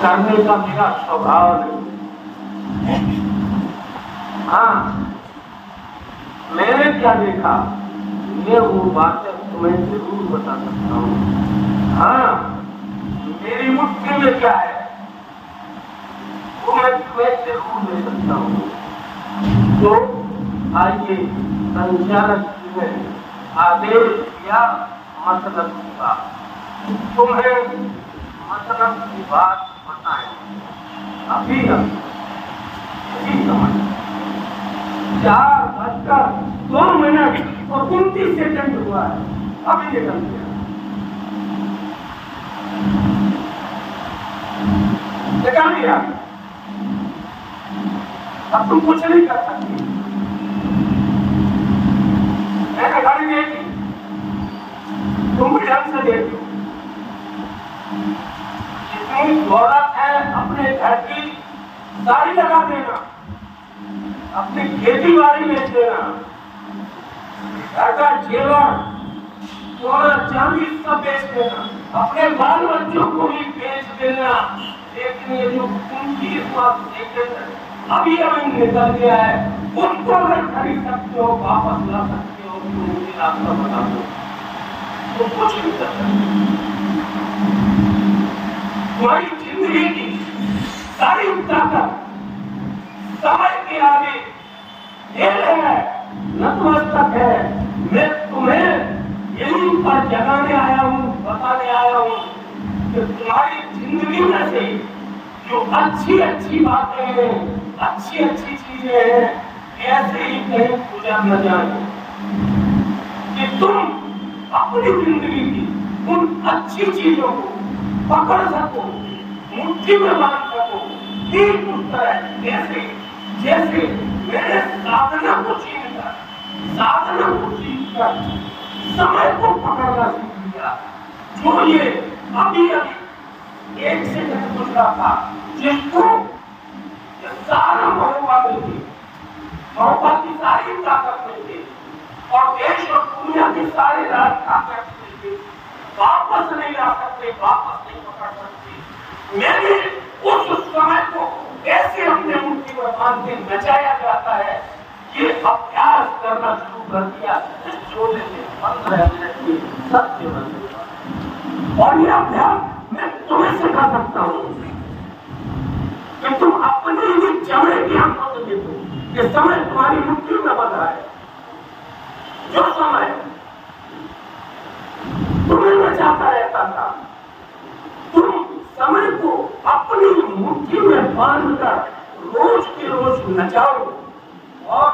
करने का मेरा स्वभाव नहीं। हाँ, मैंने क्या देखा ये वो बातें तुम्हें जरूर बता सकता हूँ। हाँ, मेरी मुट्ठी में क्या है वो मैं तुम्हें जरूर दे सकता हूँ। तो आइए, संचालक जी ने आदेश दिया मतलब की बात, तुम्हें मतलब की बात बताएं। अभी समय 4:02 और 29 सेकंड हुआ है, अभी निकल गया। निकल गया, अब तुम कुछ नहीं कर सकती। मैंने घड़ी देखी, तुम भी ढंग से देखो। जितनी दौलत है अपने घर की सारी लगा देना, अपनी खेती बाड़ी बेच देना, घर का जेवर सोना चांदी सब बेच देना, अपने बाल बच्चों को भी बेच देना। लेकिन ये जो कुंजी अभी निकल गया है उसको अगर खरीद सकते हो, वापस ला सकते हो, तो मुझे रास्ता बता दो। तो कुछ नहीं कर सकते। तुम्हारी जिंदगी की सारी ताकत समय के आगे खेल है, नतमस्तक है। मैं तुम्हें यहीं पर जगाने आया हूँ, बताने आया हूँ कि तुम्हारी जिंदगी में से जो अच्छी अच्छी बातें हैं, अच्छी अच्छी चीजें हैं, ऐसे ही कहीं गुजर न जाए कि तुम अपनी जिंदगी की उन अच्छी चीजों को पकड़ सको, मुट्ठी में बांध सको। ठीक उस तरह जैसे मैंने साधना को छीनकर, साधना को छीनकर समय को पकड़ना सीख लिया। जो ये अभी एक सेकंड गुजरा था, जिसको सारा मोहब्बत मिलती, मोहब्बत की सारी ताकत मिलती और देश और दुनिया की सारी राज ताकत मिलती, वापस नहीं ला सकते, वापस नहीं पकड़ सकते। मैंने उस समय को ऐसे अपने मुट्ठी में बांध के नचाया जाता है, ये अभ्यास करना शुरू कर दिया। इस छोटे से 15 मिनट की सत्य बन, और ये अभ्यास मैं तुम्हें सिखा सकता हूँ कि तुम अपने ही चमड़े की आंखों से देखो कि समय तुम्हारी मुट्ठी में बंध रहा है। जो समय तुम्हें नचाता रहता था, तुम समय को अपनी मुट्ठी में बांधकर रोज के रोज नचाओ और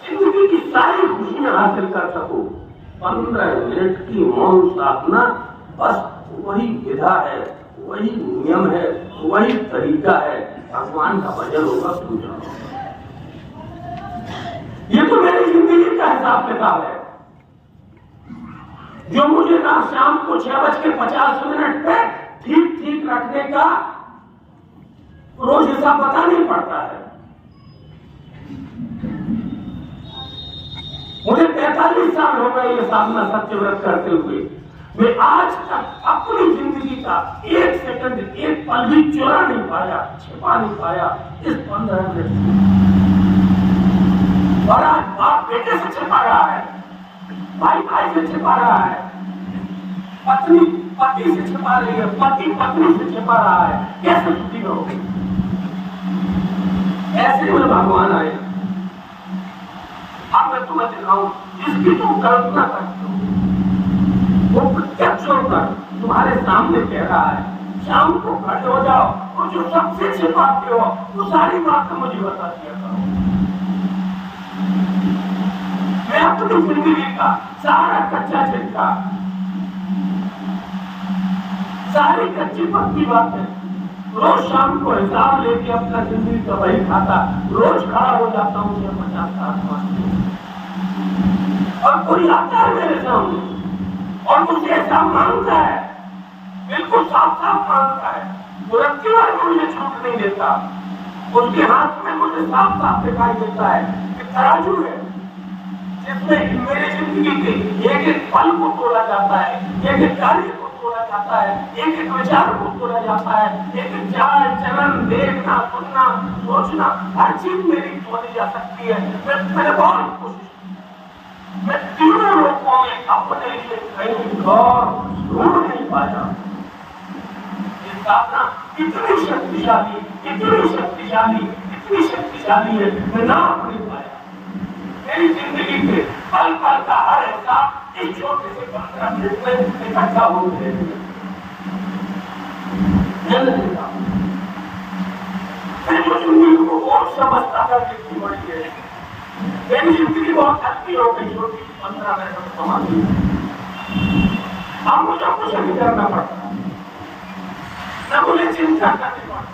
जिंदगी की सारी खुशियां हासिल कर सको। 15 मिनट की मौन साधना बस वही विधा है, वही नियम है, वही तरीका है। भगवान का भजन होगा तुम जानो। ये तो मेरी जिंदगी का हिसाब किताब है, जो मुझे ना शाम को 6:50 पे ठीक रखने का रोज हिसाब बताना पड़ता है। मुझे 43 साल हो गए ये साधना सत्यव्रत करते हुए। मैं आज तक अपनी जिंदगी का एक सेकंड, एक पल भी चुरा नहीं पाया, छिपा नहीं पाया इस 15 मिनट। और आज बाप बेटे से छिपा रहा है, भाई भाई से छिपा रहा है, पत्नी पति से छिपा रही है, पति पत्नी से छिपा रहा है। कैसे छुट्टी होगी? ऐसे में भगवान आए। अब मैं तुम्हें दिखाऊं जिसकी तुम कल्पना करते हो, वो प्रत्यक्ष होकर तुम्हारे सामने कह रहा है। शाम को खड़े हो जाओ और जो सबसे छिपाते हो वो सारी बातें मुझे बता दिया करो। मैं अपनी जिंदगी का सारा कच्चा चिट्ठा, सारी कच्ची पक्की बातें रोज शाम को हिसाब लेके अपना जिंदगी का वही खाता, रोज खड़ा हो जाता हूँ 50 साल और कोई आता है मेरे सामने और मुझे ऐसा मांगता है, बिल्कुल साफ साफ मांगता है, तुरंत मुझे छूट नहीं देता। उसके हाथ में मुझे साफ साफ दिखाई देता है कि तराजू है जिसमें मेरी जिंदगी के एक एक पल को तोड़ा जाता है, एक एक कार्य को तोड़ा जाता है, एक एक विचार को तोड़ा जाता है, एक एक चाल चलन देखना सुनना सोचना हर चीज मेरी तोड़ी जा सकती है। मैंने बहुत कोशिश, मैं तीनों लोगों में अपने लिए कहीं और ढूंढ नहीं पाया। ये साधना इतनी शक्तिशाली इतनी शक्तिशाली इतनी शक्तिशाली है, मैं नाप नहीं पाया। मेरी जिंदगी के पल पल का हर एहसास इस छोटे से 15 मिनट में इकट्ठा हो गए। मैं जो जिंदगी को और समझता था कितनी बड़ी है, मेरी जिंदगी बहुत हल्की हो गई छोटी 15 मिनट में समा दी। अब मुझे कुछ नहीं करना पड़ता, न मुझे चिंता करनी पड़ती,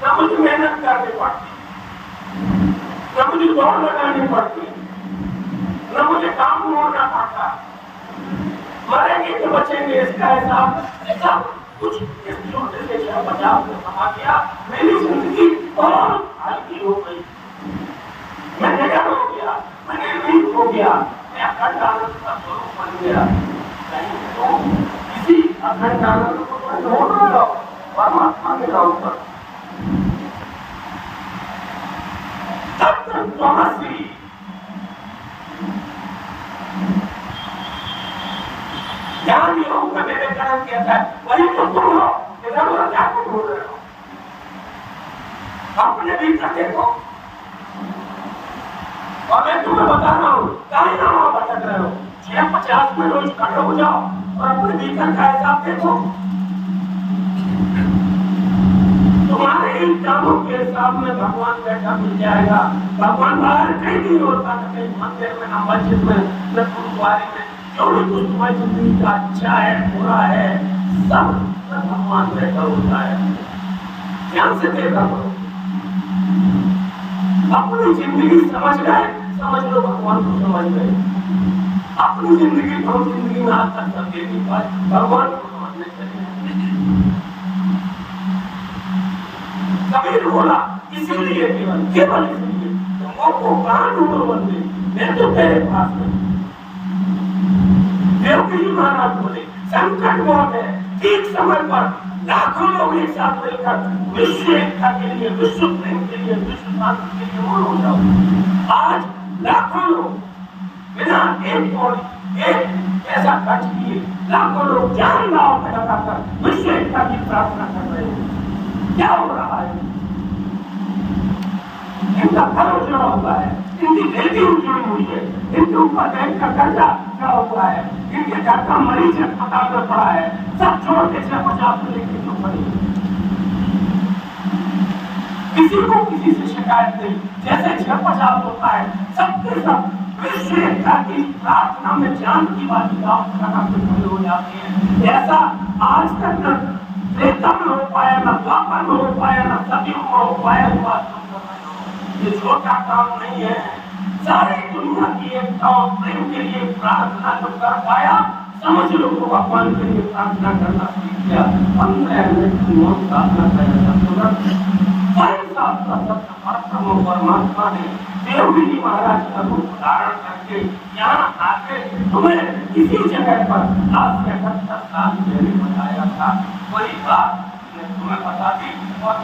न मुझे मेहनत करनी पड़ती, न मुझे दौड़ लगानी पड़ती, न मुझे काम मोड़ना पड़ता। मरेंगे तो बचेंगे इसका एहसास ऐसा कुछ इस छोटे से 50 में समा गया। मेरी जिंदगी बहुत हल्की हो गई, मैं निडर हो गया, मैं निर्भीक हो गया, मैं अखंड आनंद का स्वरूप बन गया। तो किसी अखंड आनंद को ढूंढ रहे हो, परमात्मा के नाम पर तब तक तमसी ज्ञान योग का विवेकानंद कहता है, वही तो तुम हो, इधर उधर जाकर ढूंढ रहे हो। अपने भीतर देखो, और मैं तुम्हें बता रहा हूँ कहीं ना वहां भटक रहे हो। 6:50 में रोज खड़े हो जाओ और अपने भीतर का हिसाब देखो। तुम्हारे इन कामों के हिसाब में भगवान बैठा मिल जाएगा। भगवान बाहर कहीं नहीं होता, न कहीं मंदिर में, न मस्जिद में, न गुरुद्वारे में। जो भी कुछ तुम्हारी जिंदगी का अच्छा है बुरा है सब भगवान बैठा होता है। ध्यान से देखा करो, अपनी जिंदगी समझ गए, समझ लो भगवान को समझ गए। अपनी जिंदगी को जिंदगी में आज तक समझे नहीं पाए, भगवान को समझने चले। कबीर बोला इसीलिए केवल इसीलिए तुमको को कहां ढूंढो बंदे, मैं तो तेरे पास हूं। देवगिरी महाराज बोले संकट बहुत है, ठीक समय पर लाखों लोग एक साथ मिलकर विश्व एकता के लिए, विश्व प्रेम के लिए, विश्व शांति के लिए मोड़ हो जाओ। आज लाखों लोग बिना एक कौड़ी एक पैसा खर्च किए लाखों लोग जान लाओ में लगाकर विश्व एकता की प्रार्थना कर रहे हैं। क्या हो रहा है? इनका घर उजड़ा हुआ है, इनकी बेटी उजड़ी हुई है, इनके ऊपर बैंक का कर्जा क्या हुआ है, इनके घर का मरीज अस्पताल में पड़ा है, सब छोड़ के 50 लेके क्यों पड़ी? किसी को किसी से शिकायत नहीं, जैसे 50 होता है सबके सब विश्व एकता की प्रार्थना में जान की बालिकाओं खड़े हो जाती है। ऐसा आज तक न त्रेता में हो पाया, न द्वापर में हो पाया, न सतयुग में हो पाया। ये छोटा काम नहीं है, सारी दुनिया की एकता और प्रेम के लिए प्रार्थना जो कर पाया, समझ लो तो भगवान के लिए प्रार्थना करना सीख गया। 15 मिनट की मौन प्रार्थना परमात्मा ने देवगिरी महाराज का रूप धारण करके यहाँ आके तुम्हें किसी जगह पर आज से 78 साल पहले बताया था। वही बात तुम्हें बता दी और